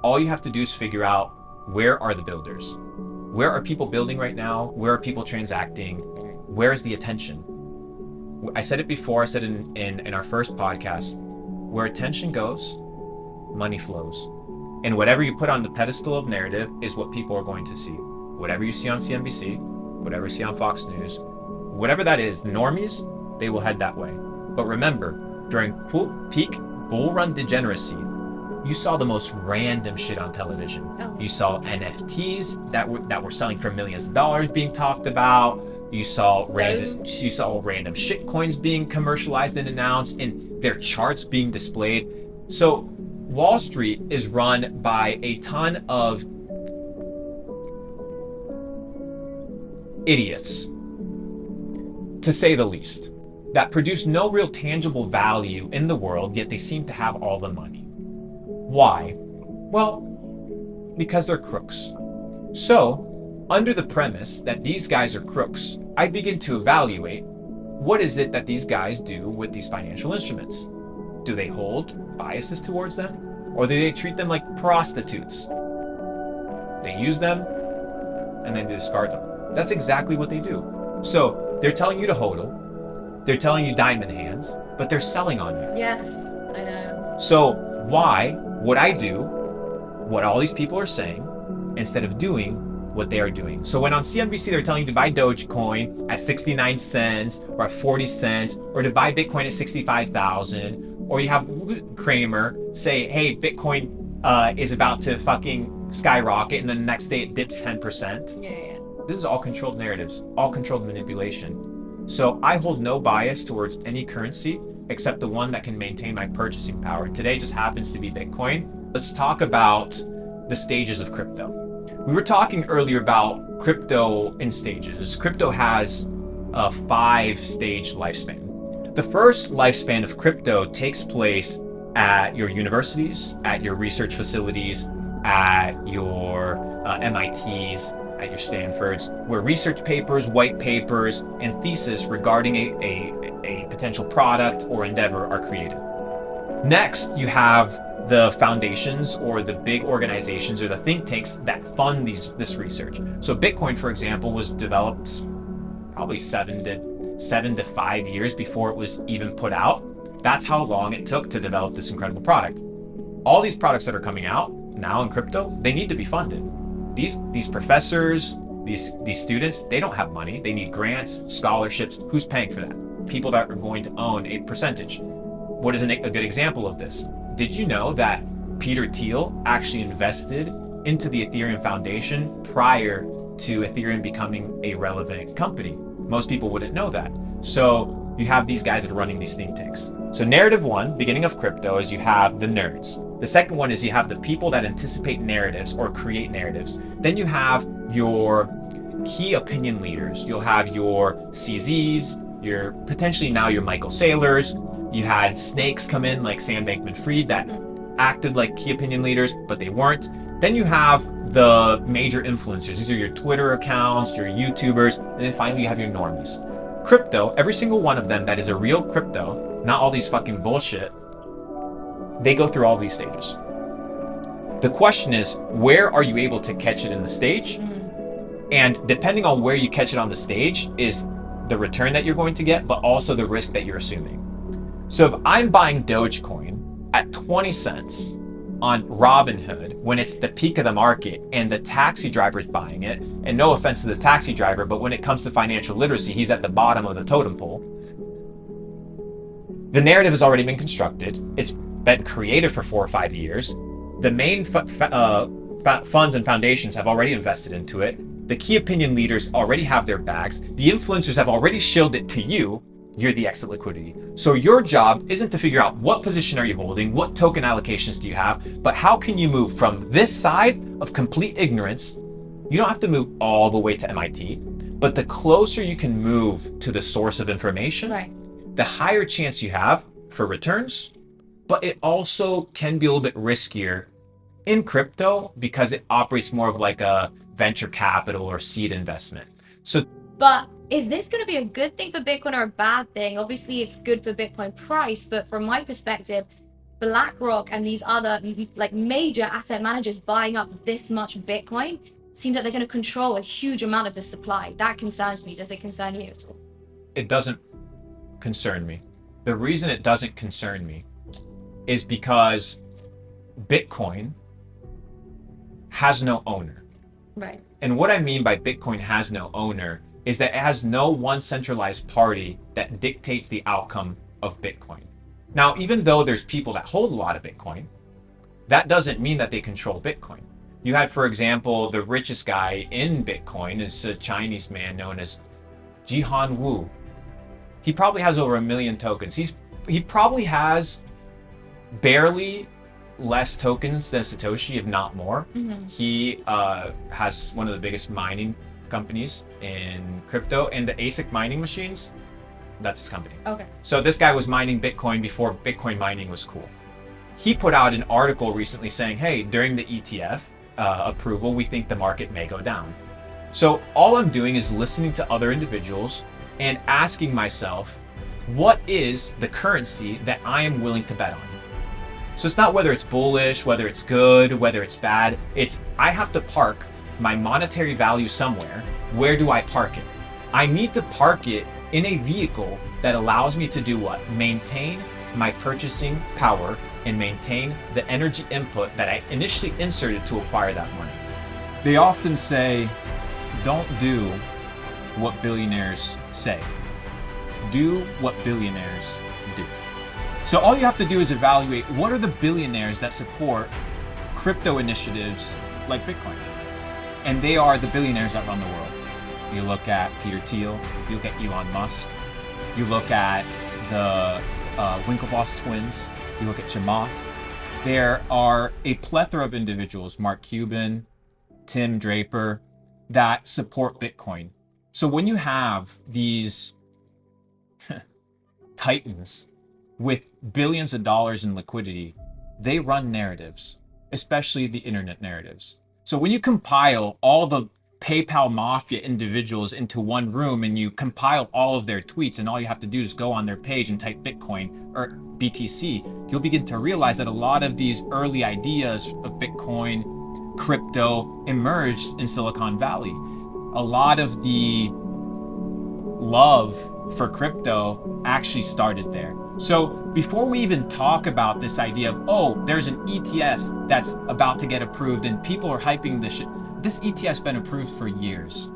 all you have to do is figure out, where are the builders? Where are people building right now? Where are people transacting? Where's the attention? I said it before, I said in our first podcast, where attention goes, money flows. And whatever you put on the pedestal of narrative is what people are going to see. Whatever you see on CNBC, whatever you see on Fox News, whatever that is, the normies, they will head that way. But remember, during peak bull run degeneracy, you saw the most random shit on television. You saw NFTs that were selling for millions of dollars being talked about. You saw random shit coins being commercialized and announced, and their charts being displayed. So Wall Street is run by a ton of idiots, to say the least, that produce no real tangible value in the world, yet they seem to have all the money. Why? Well, because they're crooks. So, under the premise that these guys are crooks, I begin to evaluate, what is it that these guys do with these financial instruments? Do they hold biases towards them? Or do they treat them like prostitutes? They use them and then they discard them. That's exactly what they do. So they're telling you to hodl, they're telling you diamond hands, but they're selling on you. Yes, I know. So why would I do what all these people are saying instead of doing what they are doing? So when on CNBC they're telling you to buy Dogecoin at 69 cents or at 40 cents, or to buy Bitcoin at 65,000, or you have Kramer say, hey, Bitcoin is about to fucking skyrocket, and then the next day it dips 10%. Yeah. This is all controlled narratives, all controlled manipulation. So I hold no bias towards any currency except the one that can maintain my purchasing power. And today just happens to be Bitcoin. Let's talk about the stages of crypto. We were talking earlier about crypto in stages. Crypto has a 5-stage lifespan. The first lifespan of crypto takes place at your universities, at your research facilities, at your MITs, at your Stanfords, where research papers, white papers, and thesis regarding a potential product or endeavor are created. Next, you have the foundations or the big organizations or the think tanks that fund this research. So Bitcoin, for example, was developed probably 7 to 5 years before it was even put out. That's how long it took to develop this incredible product. All these products that are coming out now in crypto, they need to be funded. These professors, these students, they don't have money. They need grants, scholarships. Who's paying for that? People that are going to own a percentage. What is a good example of this? Did you know that Peter Thiel actually invested into the Ethereum Foundation prior to Ethereum becoming a relevant company? Most people wouldn't know that. So you have these guys that are running these think tanks. So narrative one, beginning of crypto, is you have the nerds. The second one is you have the people that anticipate narratives or create narratives. Then you have your key opinion leaders. You'll have your CZs, your potentially now your Michael Saylors. You had snakes come in like Sam Bankman-Fried that acted like key opinion leaders, but they weren't. Then you have the major influencers. These are your Twitter accounts, your YouTubers, and then finally you have your normies. Crypto, every single one of them that is a real crypto, not all these fucking bullshit, they go through all of these stages. The question is, where are you able to catch it in the stage? And depending on where you catch it on the stage is the return that you're going to get, but also the risk that you're assuming. So if I'm buying Dogecoin at 20 cents on Robinhood when it's the peak of the market and the taxi driver's buying it, and no offense to the taxi driver, but when it comes to financial literacy, he's at the bottom of the totem pole. The narrative has already been constructed. It's been created for 4 or 5 years. The main funds and foundations have already invested into it. The key opinion leaders already have their bags. The influencers have already shielded it to you. You're the exit liquidity. So your job isn't to figure out what position are you holding, what token allocations do you have, but how can you move from this side of complete ignorance? You don't have to move all the way to MIT, but the closer you can move to the source of information, Right. the higher chance you have for returns. But it also can be a little bit riskier in crypto because it operates more of like a venture capital or seed investment. So, But is this going to be a good thing for Bitcoin or a bad thing? Obviously, it's good for Bitcoin price, but from my perspective, BlackRock and these other like major asset managers buying up this much Bitcoin seems that they're going to control a huge amount of the supply. That concerns me. Does it concern you at all? It doesn't concern me. The reason it doesn't concern me is because Bitcoin has no owner. Right. And what I mean by Bitcoin has no owner is that it has no one centralized party that dictates the outcome of Bitcoin. Now, even though there's people that hold a lot of Bitcoin, that doesn't mean that they control Bitcoin. You had, for example, the richest guy in Bitcoin is a Chinese man known as Jihan Wu. He probably has over 1 million tokens. He probably has barely less tokens than Satoshi, if not more. He has one of the biggest mining companies in crypto, and the ASIC mining machines, that's his company. Okay. So this guy was mining Bitcoin before Bitcoin mining was cool. He put out an article recently saying, hey, during the ETF approval, we think the market may go down. So all I'm doing is listening to other individuals and asking myself, what is the currency that I am willing to bet on? So it's not whether it's bullish, whether it's good, whether it's bad. It's I have to park my monetary value somewhere. Where do I park it? I need to park it in a vehicle that allows me to do what? Maintain my purchasing power and maintain the energy input that I initially inserted to acquire that money. They often say, don't do what billionaires say. Do what billionaires do. So all you have to do is evaluate what are the billionaires that support crypto initiatives like Bitcoin. And they are the billionaires that run the world. You look at Peter Thiel, you look at Elon Musk, you look at the Winklevoss twins, you look at Chamath. There are a plethora of individuals, Mark Cuban, Tim Draper, that support Bitcoin. So when you have these titans with billions of dollars in liquidity, they run narratives, especially the internet narratives. So when you compile all the PayPal mafia individuals into one room and you compile all of their tweets, and all you have to do is go on their page and type Bitcoin or BTC, you'll begin to realize that a lot of these early ideas of Bitcoin, crypto emerged in Silicon Valley. A lot of the love for crypto actually started there. So before we even talk about this idea of, oh, there's an ETF that's about to get approved and people are hyping this shit, this ETF's been approved for years.